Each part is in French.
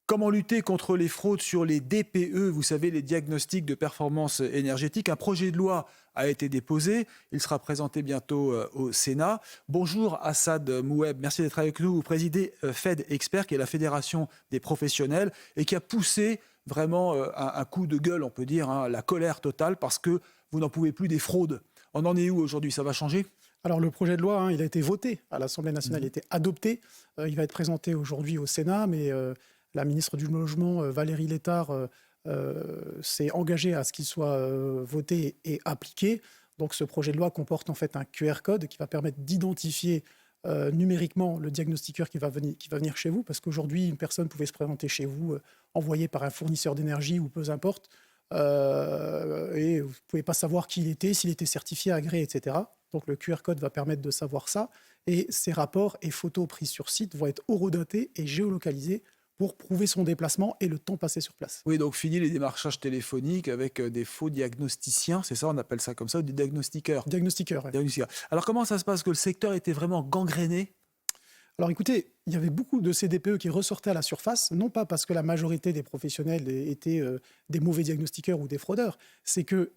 Comment lutter contre les fraudes sur les DPE, vous savez, les diagnostics de performance énergétique? Un projet de loi a été déposé. Il sera présenté bientôt au Sénat. Bonjour Assad Moueb, merci d'être avec nous. Vous présidez FED Expert, qui est la fédération des professionnels et qui a poussé vraiment un coup de gueule, on peut dire, hein, la colère totale, parce que vous n'en pouvez plus des fraudes. On en est où aujourd'hui? Ça va changer? Alors le projet de loi, il a été voté à l'Assemblée nationale, il a été adopté. Il va être présenté aujourd'hui au Sénat, mais la ministre du Logement, Valérie Létard, s'est engagée à ce qu'il soit voté et appliqué. Donc ce projet de loi comporte en fait un QR code qui va permettre d'identifier numériquement le diagnostiqueur qui va venir chez vous, parce qu'aujourd'hui, une personne pouvait se présenter chez vous, envoyée par un fournisseur d'énergie ou peu importe, et vous ne pouvez pas savoir qui il était, s'il était certifié, agréé, etc. Donc le QR code va permettre de savoir ça. Et ces rapports et photos prises sur site vont être horodatés et géolocalisés pour prouver son déplacement et le temps passé sur place. Oui, donc fini les démarchages téléphoniques avec des faux diagnosticiens, c'est ça, on appelle ça comme ça, ou des diagnostiqueurs. Diagnostiqueur. Ouais. Diagnostiqueurs. Alors comment ça se passe? Que le secteur était vraiment gangréné? Alors écoutez, il y avait beaucoup de ces DPE qui ressortaient à la surface, non pas parce que la majorité des professionnels étaient des mauvais diagnostiqueurs ou des fraudeurs, c'est que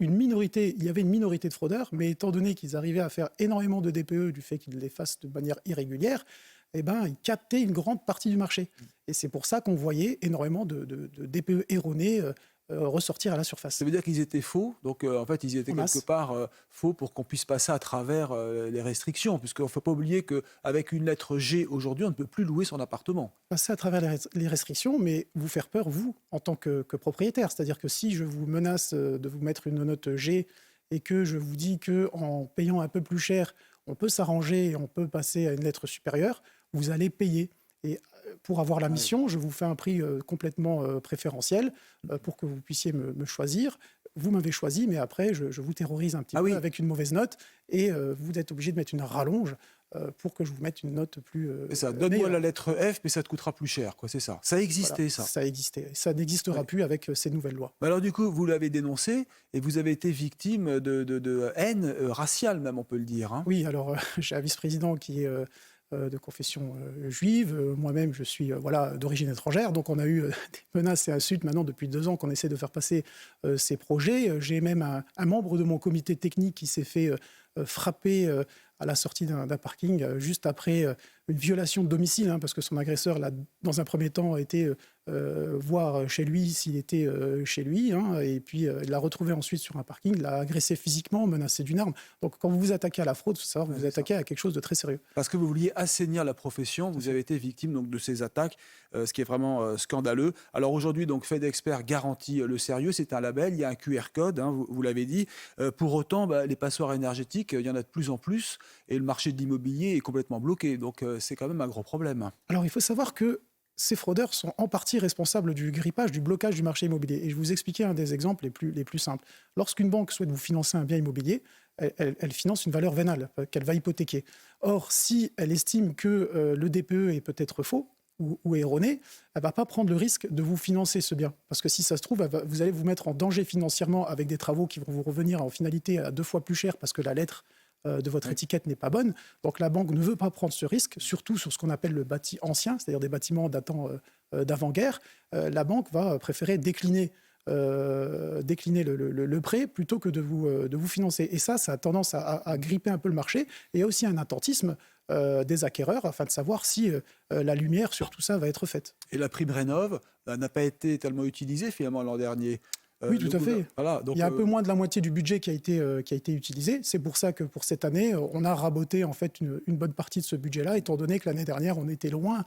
il y avait une minorité de fraudeurs, mais étant donné qu'ils arrivaient à faire énormément de DPE du fait qu'ils les fassent de manière irrégulière, eh ben, ils captaient une grande partie du marché. Et c'est pour ça qu'on voyait énormément de DPE erronés ressortir à la surface. Ça veut dire qu'ils étaient faux, donc en fait ils étaient quelque part faux pour qu'on puisse passer à travers les restrictions, puisqu'il ne faut pas oublier qu'avec une lettre G aujourd'hui, on ne peut plus louer son appartement. Passer à travers les restrictions, mais vous faire peur, vous, en tant que propriétaire. C'est-à-dire que si je vous menace de vous mettre une note G et que je vous dis qu'en payant un peu plus cher, on peut s'arranger et on peut passer à une lettre supérieure, vous allez payer. Et pour avoir la mission, je vous fais un prix complètement préférentiel pour que vous puissiez me choisir. Vous m'avez choisi, mais après, je vous terrorise un petit peu avec une mauvaise note et vous êtes obligé de mettre une rallonge pour que je vous mette une note plus c'est ça, donne-moi la lettre F, mais ça te coûtera plus cher, quoi, c'est ça. Ça existait, voilà, ça. Ça existait. Ça n'existera plus avec ces nouvelles lois. Alors du coup, vous l'avez dénoncé et vous avez été victime de haine raciale, même, on peut le dire. Hein. Oui, alors j'ai un vice-président qui est de confession juive. Moi-même, je suis d'origine étrangère. Donc, on a eu des menaces et insultes maintenant depuis 2 ans qu'on essaie de faire passer ces projets. J'ai même un membre de mon comité technique qui s'est fait frapper à la sortie d'un parking juste après une violation de domicile, parce que son agresseur, là, dans un premier temps, a été voir chez lui s'il était chez lui, et puis il l'a retrouvé ensuite sur un parking, l'a agressé physiquement, menacé d'une arme. Donc quand vous vous attaquez à la fraude, il faut savoir que vous vous attaquez à quelque chose de très sérieux. Parce que vous vouliez assainir la profession, vous avez été victime donc, de ces attaques, ce qui est vraiment scandaleux. Alors aujourd'hui, donc FED Expert garantit le sérieux, c'est un label, il y a un QR code, vous l'avez dit. Pour autant, les passoires énergétiques, il y en a de plus en plus, et le marché de l'immobilier est complètement bloqué. Donc c'est quand même un gros problème. Alors il faut savoir que ces fraudeurs sont en partie responsables du grippage, du blocage du marché immobilier. Et je vais vous expliquer un des exemples les plus simples. Lorsqu'une banque souhaite vous financer un bien immobilier, elle finance une valeur vénale qu'elle va hypothéquer. Or, si elle estime que le DPE est peut-être faux ou erroné, elle ne va pas prendre le risque de vous financer ce bien. Parce que si ça se trouve, vous allez vous mettre en danger financièrement avec des travaux qui vont vous revenir en finalité à 2 fois plus cher parce que la lettre de votre étiquette n'est pas bonne. Donc la banque ne veut pas prendre ce risque, surtout sur ce qu'on appelle le bâti ancien, c'est-à-dire des bâtiments datant d'avant-guerre. La banque va préférer décliner le prêt plutôt que de vous financer. Et ça a tendance à gripper un peu le marché. Et il y a aussi un attentisme des acquéreurs afin de savoir si la lumière sur tout ça va être faite. Et la prime Rénov' n'a pas été tellement utilisée finalement l'an dernier. Oui, tout à fait. Voilà, donc, il y a un peu moins de la moitié du budget qui a été utilisé. C'est pour ça que pour cette année, on a raboté en fait une bonne partie de ce budget-là, étant donné que l'année dernière, on était loin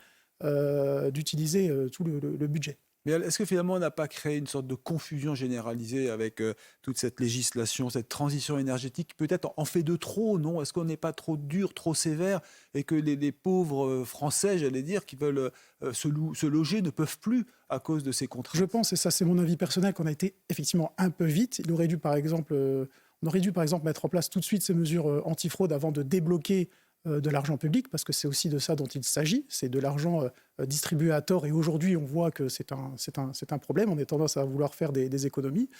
d'utiliser tout le budget. Mais est-ce que finalement on n'a pas créé une sorte de confusion généralisée avec toute cette législation, cette transition énergétique? Peut-être en fait de trop, non? Est-ce qu'on n'est pas trop dur, trop sévère et que les pauvres Français, j'allais dire, qui veulent se loger ne peuvent plus à cause de ces contraintes? Je pense, et ça c'est mon avis personnel, qu'on a été effectivement un peu vite. On aurait dû par exemple mettre en place tout de suite ces mesures antifraude avant de débloquer de l'argent public, parce que c'est aussi de ça dont il s'agit, c'est de l'argent distribué à tort, et aujourd'hui on voit que c'est un problème, on a tendance à vouloir faire des économies,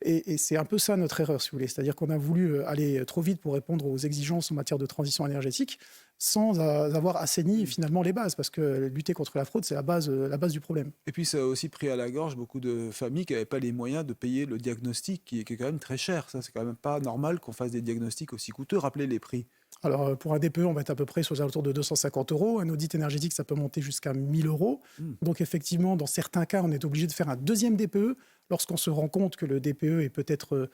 et c'est un peu ça notre erreur, si vous voulez, c'est-à-dire qu'on a voulu aller trop vite pour répondre aux exigences en matière de transition énergétique, sans avoir assaini finalement les bases, parce que lutter contre la fraude, c'est la base du problème. Et puis ça a aussi pris à la gorge beaucoup de familles qui n'avaient pas les moyens de payer le diagnostic, qui est quand même très cher. Ça, c'est quand même pas normal qu'on fasse des diagnostics aussi coûteux. Rappelez les prix. Alors, pour un DPE, on va être à peu près sur les alentours de 250 euros. Un audit énergétique, ça peut monter jusqu'à 1000 euros. Donc, effectivement, dans certains cas, on est obligé de faire un deuxième DPE lorsqu'on se rend compte que le DPE est peut-être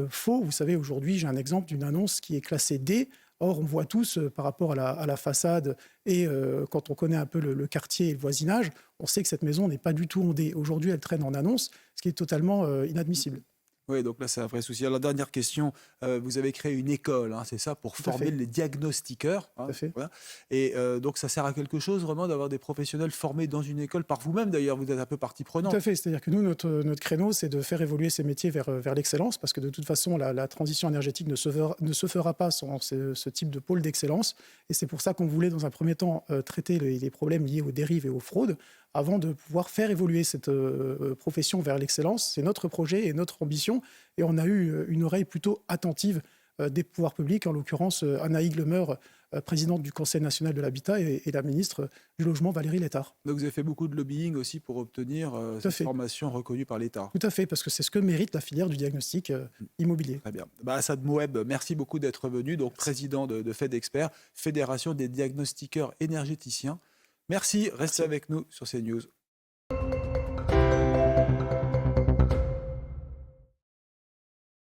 faux. Vous savez, aujourd'hui, j'ai un exemple d'une annonce qui est classée D. Or, on voit tous, par rapport à la façade et quand on connaît un peu le quartier et le voisinage, on sait que cette maison n'est pas du tout en D. Aujourd'hui, elle traîne en annonce, ce qui est totalement inadmissible. Oui, donc là, c'est un vrai souci. Alors, la dernière question, vous avez créé une école, hein, c'est ça, pour Tout à former fait. les diagnostiqueurs. Hein, Tout à fait. voilà. Et donc, ça sert à quelque chose, vraiment, d'avoir des professionnels formés dans une école, par vous-même, d'ailleurs, vous êtes un peu partie Tout prenante. à fait. C'est-à-dire que nous, notre créneau, c'est de faire évoluer ces métiers vers l'excellence, parce que de toute façon, la transition énergétique ne se fera pas sans ce type de pôle d'excellence. Et c'est pour ça qu'on voulait, dans un premier temps, traiter les problèmes liés aux dérives et aux fraudes, avant de pouvoir faire évoluer cette profession vers l'excellence. C'est notre projet et notre ambition. Et on a eu une oreille plutôt attentive des pouvoirs publics, en l'occurrence Anna Higlemer, présidente du Conseil national de l'habitat, et la ministre du Logement, Valérie Létard. Donc, vous avez fait beaucoup de lobbying aussi pour obtenir cette fait. formation reconnue par l'État. Tout à fait, parce que c'est ce que mérite la filière du diagnostic immobilier. Très bien. Assad Moueb, merci beaucoup d'être venu, donc président de FedExpert, Fédération des diagnostiqueurs énergéticiens. Merci, restez avec nous sur CNews.